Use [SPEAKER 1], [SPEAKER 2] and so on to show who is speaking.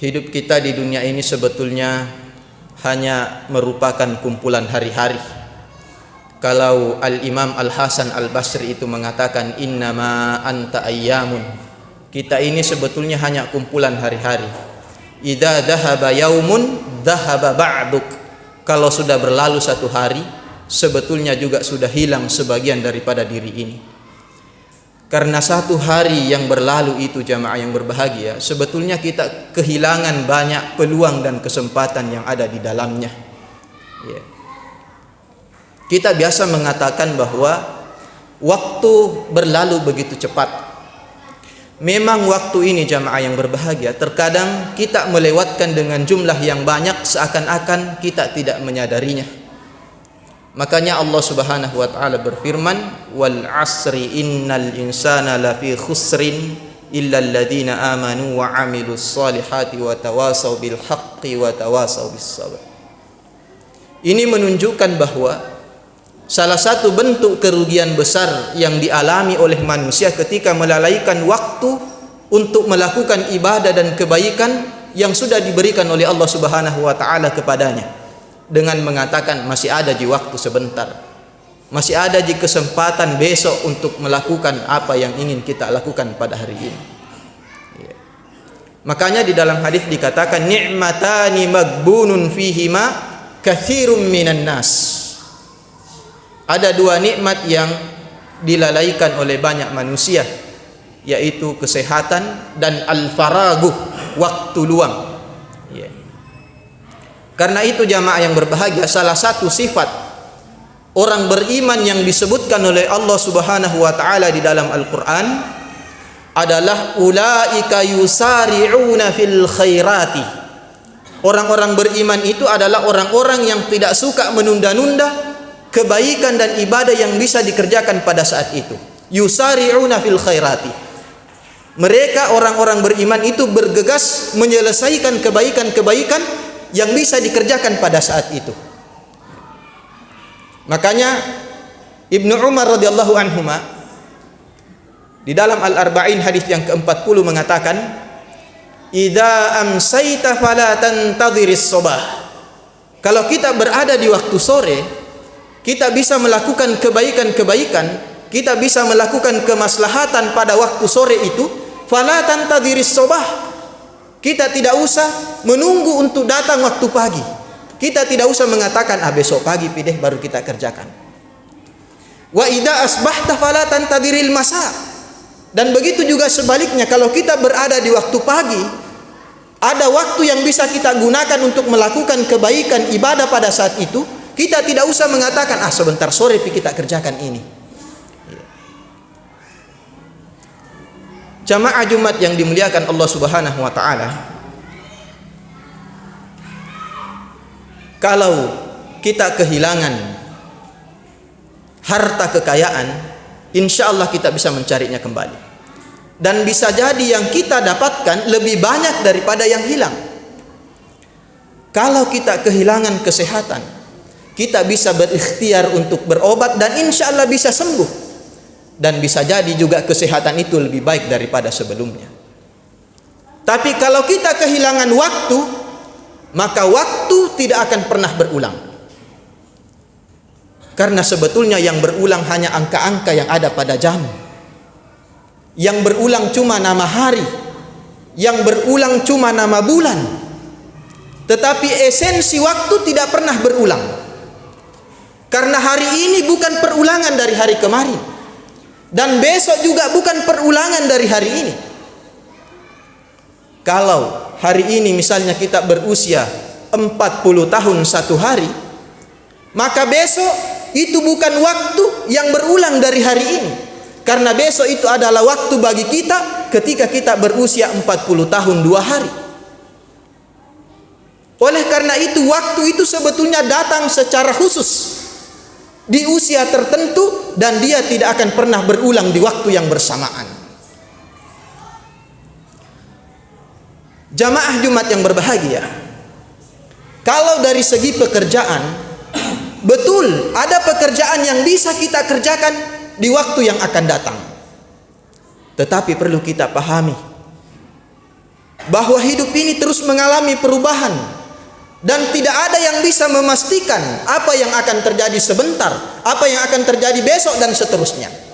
[SPEAKER 1] Hidup kita di dunia ini sebetulnya hanya merupakan kumpulan hari-hari. Kalau Al-Imam Al-Hasan Al-Basri itu mengatakan innama anta ayyamun, kita ini sebetulnya hanya kumpulan hari-hari. Idza dhahaba yaumun dhahaba ba'duk, kalau sudah berlalu satu hari sebetulnya juga sudah hilang sebagian daripada diri ini. Karena satu hari yang berlalu itu, jamaah yang berbahagia, sebetulnya kita kehilangan banyak peluang dan kesempatan yang ada di dalamnya. Ya. Kita biasa mengatakan bahwa waktu berlalu begitu cepat. Memang waktu ini, jamaah yang berbahagia, terkadang kita melewatkan dengan jumlah yang banyak seakan-akan kita tidak menyadarinya. Makanya Allah Subhanahu wa taala berfirman, wal asri innal insana lafi khusrin illa alladziina amanu wa 'amilus solihati wa tawasaw bil haqqi wa tawasaw bis sabr. Ini menunjukkan bahwa salah satu bentuk kerugian besar yang dialami oleh manusia ketika melalaikan waktu untuk melakukan ibadah dan kebaikan yang sudah diberikan oleh Allah Subhanahu wa taala kepadanya, dengan mengatakan masih ada di waktu sebentar, masih ada di kesempatan besok untuk melakukan apa yang ingin kita lakukan pada hari ini. Ya. Makanya di dalam hadis dikatakan ni'matani magbunun fihima katsirum minan nas. Ada dua nikmat yang dilalaikan oleh banyak manusia, yaitu kesehatan dan al-faraguh, waktu luang. Ya. Karena itu jamaah yang berbahagia, salah satu sifat orang beriman yang disebutkan oleh Allah Subhanahu wa taala di dalam Al-Qur'an adalah ulaika yusari'una fil khairati. Orang-orang beriman itu adalah orang-orang yang tidak suka menunda-nunda kebaikan dan ibadah yang bisa dikerjakan pada saat itu. Yusari'una fil khairati. Mereka orang-orang beriman itu bergegas menyelesaikan kebaikan-kebaikan yang bisa dikerjakan pada saat itu. Makanya Ibnu Umar radhiyallahu anhuma di dalam Al-Arba'in hadis yang ke-40 mengatakan, idza amsayta fala tantadhiris sabah. Kalau kita berada di waktu sore, kita bisa melakukan kebaikan-kebaikan, kita bisa melakukan kemaslahatan pada waktu sore itu, fala tantadhiris sabah. Kita tidak usah menunggu untuk datang waktu pagi. Kita tidak usah mengatakan besok pagi pideh baru kita kerjakan. Wa idza asbahta fala tantadiril masa. Dan begitu juga sebaliknya, kalau kita berada di waktu pagi, ada waktu yang bisa kita gunakan untuk melakukan kebaikan ibadah pada saat itu, kita tidak usah mengatakan sebentar sore kita kerjakan ini. Jamaah Jumat yang dimuliakan Allah Subhanahu wa taala, kalau kita kehilangan harta kekayaan, insya Allah kita bisa mencarinya kembali. Dan bisa jadi yang kita dapatkan lebih banyak daripada yang hilang. Kalau kita kehilangan kesehatan, kita bisa berikhtiar untuk berobat dan insya Allah bisa sembuh. Dan bisa jadi juga kesehatan itu lebih baik daripada sebelumnya. Tapi kalau kita kehilangan waktu, maka waktu tidak akan pernah berulang. Karena sebetulnya yang berulang hanya angka-angka yang ada pada jam. Yang berulang cuma nama hari, yang berulang cuma nama bulan. Tetapi esensi waktu tidak pernah berulang. Karena hari ini bukan perulangan dari hari kemarin. Dan besok juga bukan perulangan dari hari ini. Kalau hari ini misalnya kita berusia 40 tahun satu hari, maka besok itu bukan waktu yang berulang dari hari ini. Karena besok itu adalah waktu bagi kita ketika kita berusia 40 tahun 2 hari. Oleh karena itu waktu itu sebetulnya datang secara khusus di usia tertentu dan dia tidak akan pernah berulang di waktu yang bersamaan. Jamaah Jumat yang berbahagia, kalau dari segi pekerjaan, betul ada pekerjaan yang bisa kita kerjakan di waktu yang akan datang. Tetapi perlu kita pahami bahwa hidup ini terus mengalami perubahan dan tidak ada yang bisa memastikan apa yang akan terjadi sebentar, apa yang akan terjadi besok dan seterusnya.